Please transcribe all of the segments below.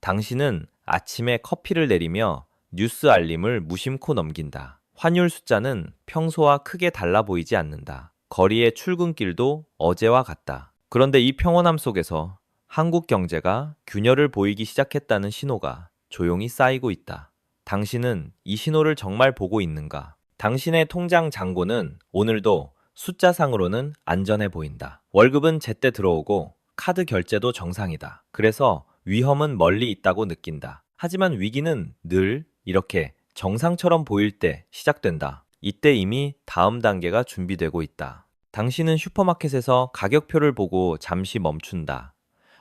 당신은 아침에 커피를 내리며 뉴스 알림을 무심코 넘긴다. 환율 숫자는 평소와 크게 달라 보이지 않는다. 거리의 출근길도 어제와 같다. 그런데 이 평온함 속에서 한국 경제가 균열을 보이기 시작했다는 신호가 조용히 쌓이고 있다. 당신은 이 신호를 정말 보고 있는가? 당신의 통장 잔고는 오늘도 숫자상으로는 안전해 보인다. 월급은 제때 들어오고 카드 결제도 정상이다. 그래서 위험은 멀리 있다고 느낀다. 하지만 위기는 늘 이렇게 정상처럼 보일 때 시작된다. 이때 이미 다음 단계가 준비되고 있다. 당신은 슈퍼마켓에서 가격표를 보고 잠시 멈춘다.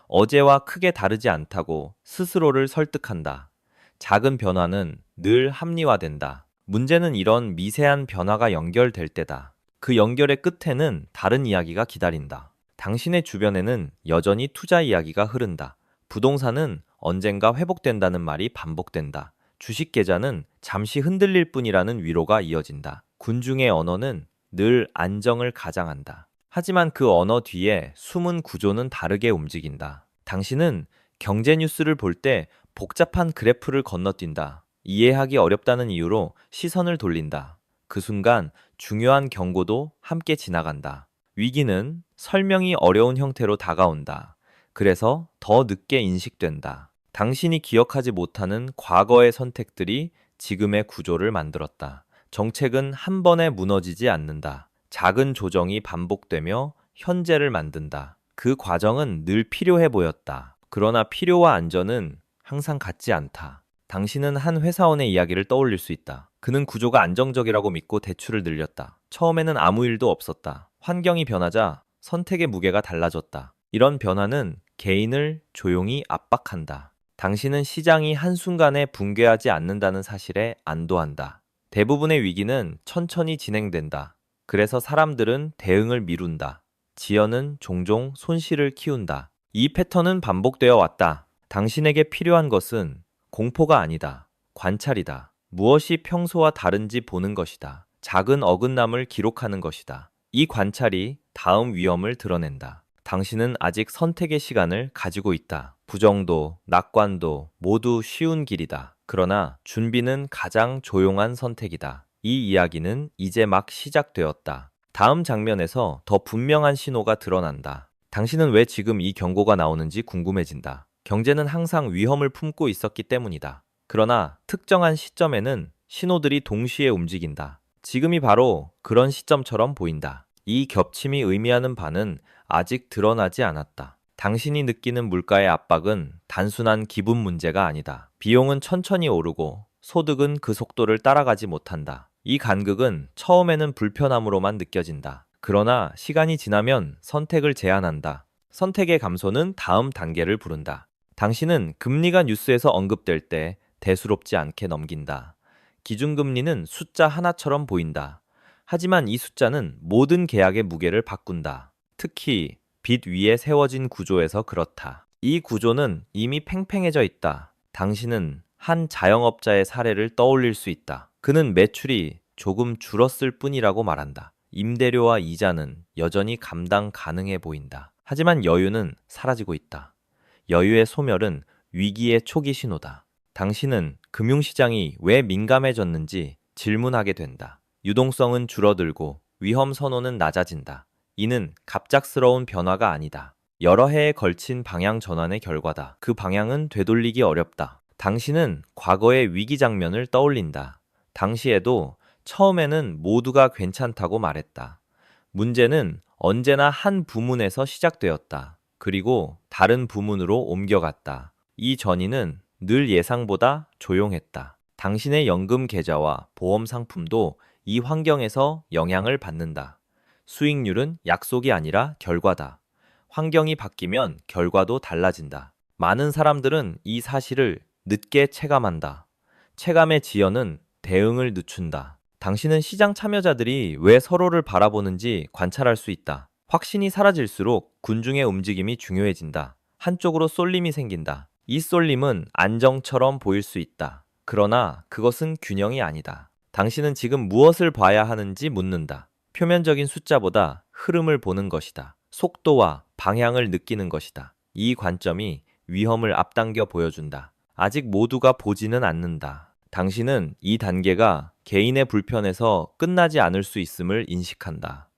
어제와 크게 다르지 않다고 스스로를 설득한다. 작은 변화는 늘 합리화된다. 문제는 이런 미세한 변화가 연결될 때다. 그 연결의 끝에는 다른 이야기가 기다린다. 당신의 주변에는 여전히 투자 이야기가 흐른다. 부동산은 언젠가 회복된다는 말이 반복된다. 주식 계좌는 잠시 흔들릴 뿐이라는 위로가 이어진다. 군중의 언어는 늘 안정을 가장한다. 하지만 그 언어 뒤에 숨은 구조는 다르게 움직인다. 당신은 경제 뉴스를 볼 때 복잡한 그래프를 건너뛴다. 이해하기 어렵다는 이유로 시선을 돌린다. 그 순간 중요한 경고도 함께 지나간다. 위기는 설명이 어려운 형태로 다가온다. 그래서 더 늦게 인식된다. 당신이 기억하지 못하는 과거의 선택들이 지금의 구조를 만들었다. 정책은 한 번에 무너지지 않는다. 작은 조정이 반복되며 현재를 만든다. 그 과정은 늘 필요해 보였다. 그러나 필요와 안전은 항상 같지 않다. 당신은 한 회사원의 이야기를 떠올릴 수 있다. 그는 구조가 안정적이라고 믿고 대출을 늘렸다. 처음에는 아무 일도 없었다. 환경이 변하자 선택의 무게가 달라졌다. 이런 변화는 개인을 조용히 압박한다. 당신은 시장이 한순간에 붕괴하지 않는다는 사실에 안도한다. 대부분의 위기는 천천히 진행된다. 그래서 사람들은 대응을 미룬다. 지연은 종종 손실을 키운다. 이 패턴은 반복되어 왔다. 당신에게 필요한 것은 공포가 아니다. 관찰이다. 무엇이 평소와 다른지 보는 것이다. 작은 어긋남을 기록하는 것이다. 이 관찰이 다음 위험을 드러낸다. 당신은 아직 선택의 시간을 가지고 있다. 부정도, 낙관도 모두 쉬운 길이다. 그러나 준비는 가장 조용한 선택이다. 이 이야기는 이제 막 시작되었다. 다음 장면에서 더 분명한 신호가 드러난다. 당신은 왜 지금 이 경고가 나오는지 궁금해진다. 경제는 항상 위험을 품고 있었기 때문이다. 그러나 특정한 시점에는 신호들이 동시에 움직인다. 지금이 바로 그런 시점처럼 보인다. 이 겹침이 의미하는 바는 아직 드러나지 않았다. 당신이 느끼는 물가의 압박은 단순한 기분 문제가 아니다. 비용은 천천히 오르고 소득은 그 속도를 따라가지 못한다. 이 간극은 처음에는 불편함으로만 느껴진다. 그러나 시간이 지나면 선택을 제한한다. 선택의 감소는 다음 단계를 부른다. 당신은 금리가 뉴스에서 언급될 때 대수롭지 않게 넘긴다. 기준금리는 숫자 하나처럼 보인다. 하지만 이 숫자는 모든 계약의 무게를 바꾼다. 특히 빚 위에 세워진 구조에서 그렇다. 이 구조는 이미 팽팽해져 있다. 당신은 한 자영업자의 사례를 떠올릴 수 있다. 그는 매출이 조금 줄었을 뿐이라고 말한다. 임대료와 이자는 여전히 감당 가능해 보인다. 하지만 여유는 사라지고 있다. 여유의 소멸은 위기의 초기 신호다. 당신은 금융시장이 왜 민감해졌는지 질문하게 된다. 유동성은 줄어들고 위험 선호는 낮아진다. 이는 갑작스러운 변화가 아니다. 여러 해에 걸친 방향 전환의 결과다. 그 방향은 되돌리기 어렵다. 당신은 과거의 위기 장면을 떠올린다. 당시에도 처음에는 모두가 괜찮다고 말했다. 문제는 언제나 한 부문에서 시작되었다. 그리고 다른 부문으로 옮겨갔다. 이 전이는 늘 예상보다 조용했다. 당신의 연금 계좌와 보험 상품도 이 환경에서 영향을 받는다. 수익률은 약속이 아니라 결과다. 환경이 바뀌면 결과도 달라진다. 많은 사람들은 이 사실을 늦게 체감한다. 체감의 지연은 대응을 늦춘다. 당신은 시장 참여자들이 왜 서로를 바라보는지 관찰할 수 있다. 확신이 사라질수록 군중의 움직임이 중요해진다. 한쪽으로 쏠림이 생긴다. 이 쏠림은 안정처럼 보일 수 있다. 그러나 그것은 균형이 아니다. 당신은 지금 무엇을 봐야 하는지 묻는다. 표면적인 숫자보다 흐름을 보는 것이다. 속도와 방향을 느끼는 것이다. 이 관점이 위험을 앞당겨 보여준다. 아직 모두가 보지는 않는다. 당신은 이 단계가 개인의 불편에서 끝나지 않을 수 있음을 인식한다.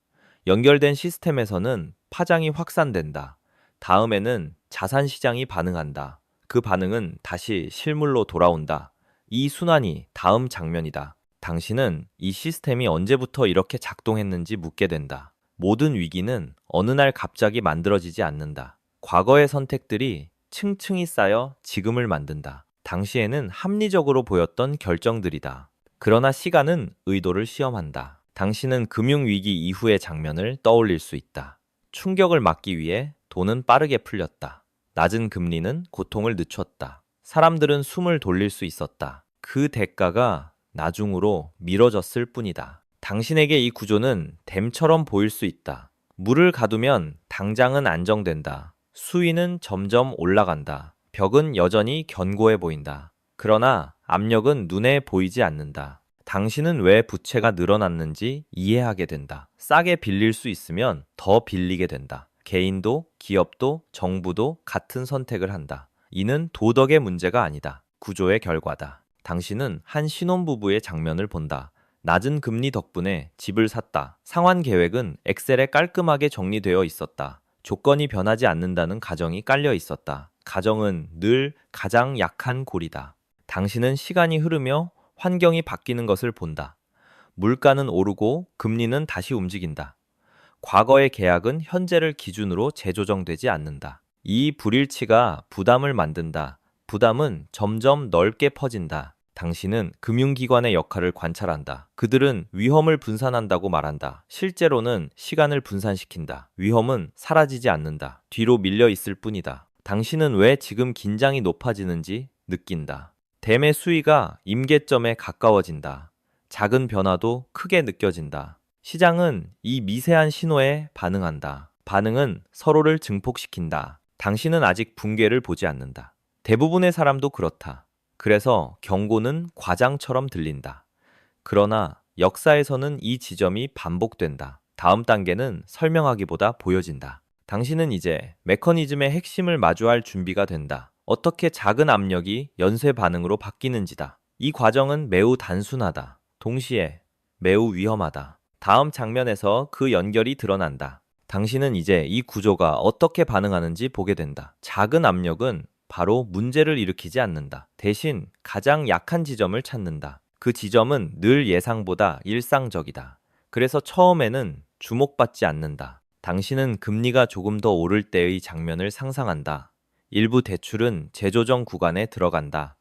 연결된 시스템에서는 파장이 확산된다. 다음에는 자산 시장이 반응한다. 그 반응은 다시 실물로 돌아온다. 이 순환이 다음 장면이다. 당신은 이 시스템이 언제부터 이렇게 작동했는지 묻게 된다. 모든 위기는 어느 날 갑자기 만들어지지 않는다. 과거의 선택들이 층층이 쌓여 지금을 만든다. 당시에는 합리적으로 보였던 결정들이다. 그러나 시간은 의도를 시험한다. 당신은 금융위기 이후의 장면을 떠올릴 수 있다. 충격을 막기 위해 돈은 빠르게 풀렸다. 낮은 금리는 고통을 늦췄다. 사람들은 숨을 돌릴 수 있었다. 그 대가가 나중으로 미뤄졌을 뿐이다. 당신에게 이 구조는 댐처럼 보일 수 있다. 물을 가두면 당장은 안정된다. 수위는 점점 올라간다. 벽은 여전히 견고해 보인다. 그러나 압력은 눈에 보이지 않는다. 당신은 왜 부채가 늘어났는지 이해하게 된다. 싸게 빌릴 수 있으면 더 빌리게 된다. 개인도, 기업도, 정부도 같은 선택을 한다. 이는 도덕의 문제가 아니다. 구조의 결과다. 당신은 한 신혼부부의 장면을 본다. 낮은 금리 덕분에 집을 샀다. 상환 계획은 엑셀에 깔끔하게 정리되어 있었다. 조건이 변하지 않는다는 가정이 깔려 있었다. 가정은 늘 가장 약한 고리다. 당신은 시간이 흐르며 환경이 바뀌는 것을 본다. 물가는 오르고 금리는 다시 움직인다. 과거의 계약은 현재를 기준으로 재조정되지 않는다. 이 불일치가 부담을 만든다. 부담은 점점 넓게 퍼진다. 당신은 금융기관의 역할을 관찰한다. 그들은 위험을 분산한다고 말한다. 실제로는 시간을 분산시킨다. 위험은 사라지지 않는다. 뒤로 밀려 있을 뿐이다. 당신은 왜 지금 긴장이 높아지는지 느낀다. 댐의 수위가 임계점에 가까워진다. 작은 변화도 크게 느껴진다. 시장은 이 미세한 신호에 반응한다. 반응은 서로를 증폭시킨다. 당신은 아직 붕괴를 보지 않는다. 대부분의 사람도 그렇다. 그래서 경고는 과장처럼 들린다. 그러나 역사에서는 이 지점이 반복된다. 다음 단계는 설명하기보다 보여진다. 당신은 이제 메커니즘의 핵심을 마주할 준비가 된다. 어떻게 작은 압력이 연쇄 반응으로 바뀌는지다. 이 과정은 매우 단순하다. 동시에 매우 위험하다. 다음 장면에서 그 연결이 드러난다. 당신은 이제 이 구조가 어떻게 반응하는지 보게 된다. 작은 압력은 바로 문제를 일으키지 않는다. 대신 가장 약한 지점을 찾는다. 그 지점은 늘 예상보다 일상적이다. 그래서 처음에는 주목받지 않는다. 당신은 금리가 조금 더 오를 때의 장면을 상상한다. 일부 대출은 재조정 구간에 들어간다.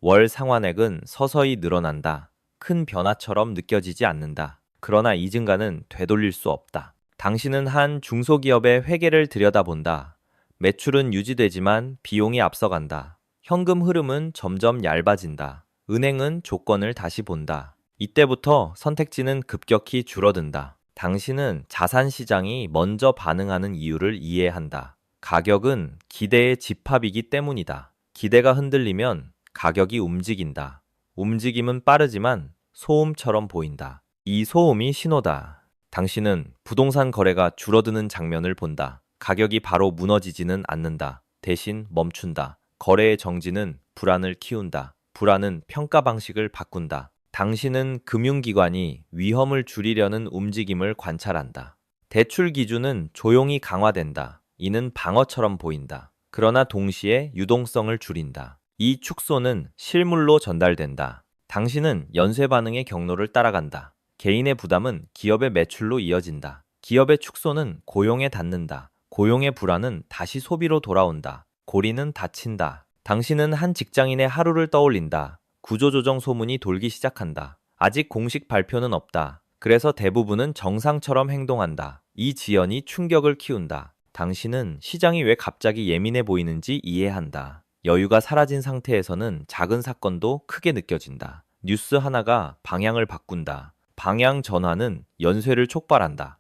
월 상환액은 서서히 늘어난다. 큰 변화처럼 느껴지지 않는다. 그러나 이 증가는 되돌릴 수 없다. 당신은 한 중소기업의 회계를 들여다본다. 매출은 유지되지만 비용이 앞서간다. 현금 흐름은 점점 얇아진다. 은행은 조건을 다시 본다. 이때부터 선택지는 급격히 줄어든다. 당신은 자산 시장이 먼저 반응하는 이유를 이해한다. 가격은 기대의 집합이기 때문이다. 기대가 흔들리면 가격이 움직인다. 움직임은 빠르지만 소음처럼 보인다. 이 소음이 신호다. 당신은 부동산 거래가 줄어드는 장면을 본다. 가격이 바로 무너지지는 않는다. 대신 멈춘다. 거래의 정지는 불안을 키운다. 불안은 평가 방식을 바꾼다. 당신은 금융기관이 위험을 줄이려는 움직임을 관찰한다. 대출 기준은 조용히 강화된다. 이는 방어처럼 보인다. 그러나 동시에 유동성을 줄인다. 이 축소는 실물로 전달된다. 당신은 연쇄 반응의 경로를 따라간다. 개인의 부담은 기업의 매출로 이어진다. 기업의 축소는 고용에 닿는다. 고용의 불안은 다시 소비로 돌아온다. 고리는 닫힌다. 당신은 한 직장인의 하루를 떠올린다. 구조조정 소문이 돌기 시작한다. 아직 공식 발표는 없다. 그래서 대부분은 정상처럼 행동한다. 이 지연이 충격을 키운다. 당신은 시장이 왜 갑자기 예민해 보이는지 이해한다. 여유가 사라진 상태에서는 작은 사건도 크게 느껴진다. 뉴스 하나가 방향을 바꾼다. 방향 전환은 연쇄를 촉발한다.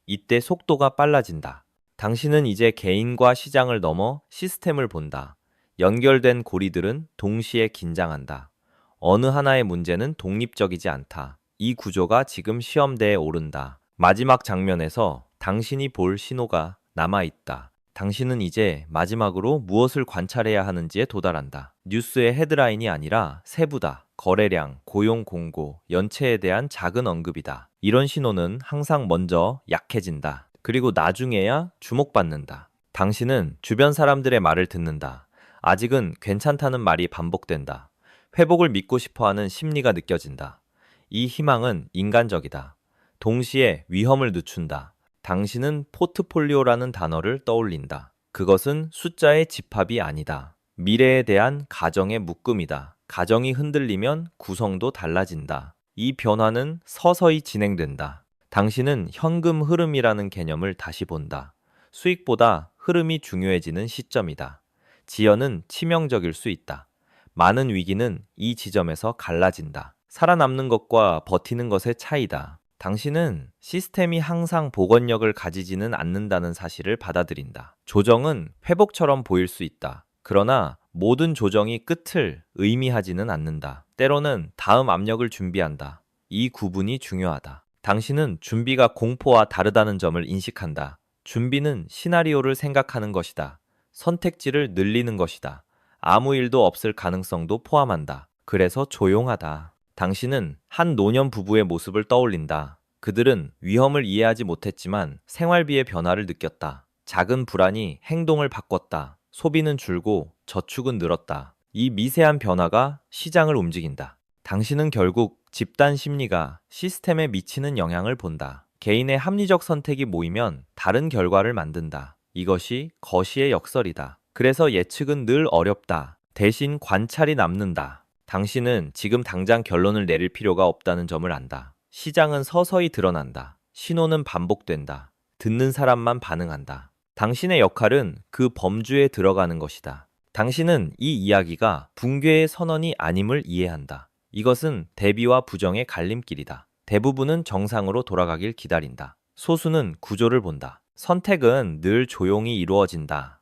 이때 속도가 빨라진다. 당신은 이제 개인과 시장을 넘어 시스템을 본다. 연결된 고리들은 동시에 긴장한다. 어느 하나의 문제는 독립적이지 않다. 이 구조가 지금 시험대에 오른다. 마지막 장면에서 당신이 볼 신호가 남아있다. 당신은 이제 마지막으로 무엇을 관찰해야 하는지에 도달한다. 뉴스의 헤드라인이 아니라 세부다. 거래량, 고용 공고, 연체에 대한 작은 언급이다. 이런 신호는 항상 먼저 약해진다. 그리고 나중에야 주목받는다. 당신은 주변 사람들의 말을 듣는다. 아직은 괜찮다는 말이 반복된다. 회복을 믿고 싶어 하는 심리가 느껴진다. 이 희망은 인간적이다. 동시에 위험을 늦춘다. 당신은 포트폴리오라는 단어를 떠올린다. 그것은 숫자의 집합이 아니다. 미래에 대한 가정의 묶음이다. 가정이 흔들리면 구성도 달라진다. 이 변화는 서서히 진행된다. 당신은 현금 흐름이라는 개념을 다시 본다. 수익보다 흐름이 중요해지는 시점이다. 지연은 치명적일 수 있다. 많은 위기는 이 지점에서 갈라진다. 살아남는 것과 버티는 것의 차이다. 당신은 시스템이 항상 복원력을 가지지는 않는다는 사실을 받아들인다. 조정은 회복처럼 보일 수 있다. 그러나 모든 조정이 끝을 의미하지는 않는다. 때로는 다음 압력을 준비한다. 이 구분이 중요하다. 당신은 준비가 공포와 다르다는 점을 인식한다. 준비는 시나리오를 생각하는 것이다. 선택지를 늘리는 것이다. 아무 일도 없을 가능성도 포함한다. 그래서 조용하다. 당신은 한 노년 부부의 모습을 떠올린다. 그들은 위험을 이해하지 못했지만 생활비의 변화를 느꼈다. 작은 불안이 행동을 바꿨다. 소비는 줄고 저축은 늘었다. 이 미세한 변화가 시장을 움직인다. 당신은 결국 집단 심리가 시스템에 미치는 영향을 본다. 개인의 합리적 선택이 모이면 다른 결과를 만든다. 이것이 거시의 역설이다. 그래서 예측은 늘 어렵다. 대신 관찰이 남는다. 당신은 지금 당장 결론을 내릴 필요가 없다는 점을 안다. 시장은 서서히 드러난다. 신호는 반복된다. 듣는 사람만 반응한다. 당신의 역할은 그 범주에 들어가는 것이다. 당신은 이 이야기가 붕괴의 선언이 아님을 이해한다. 이것은 대비와 부정의 갈림길이다. 대부분은 정상으로 돌아가길 기다린다. 소수는 구조를 본다. 선택은 늘 조용히 이루어진다.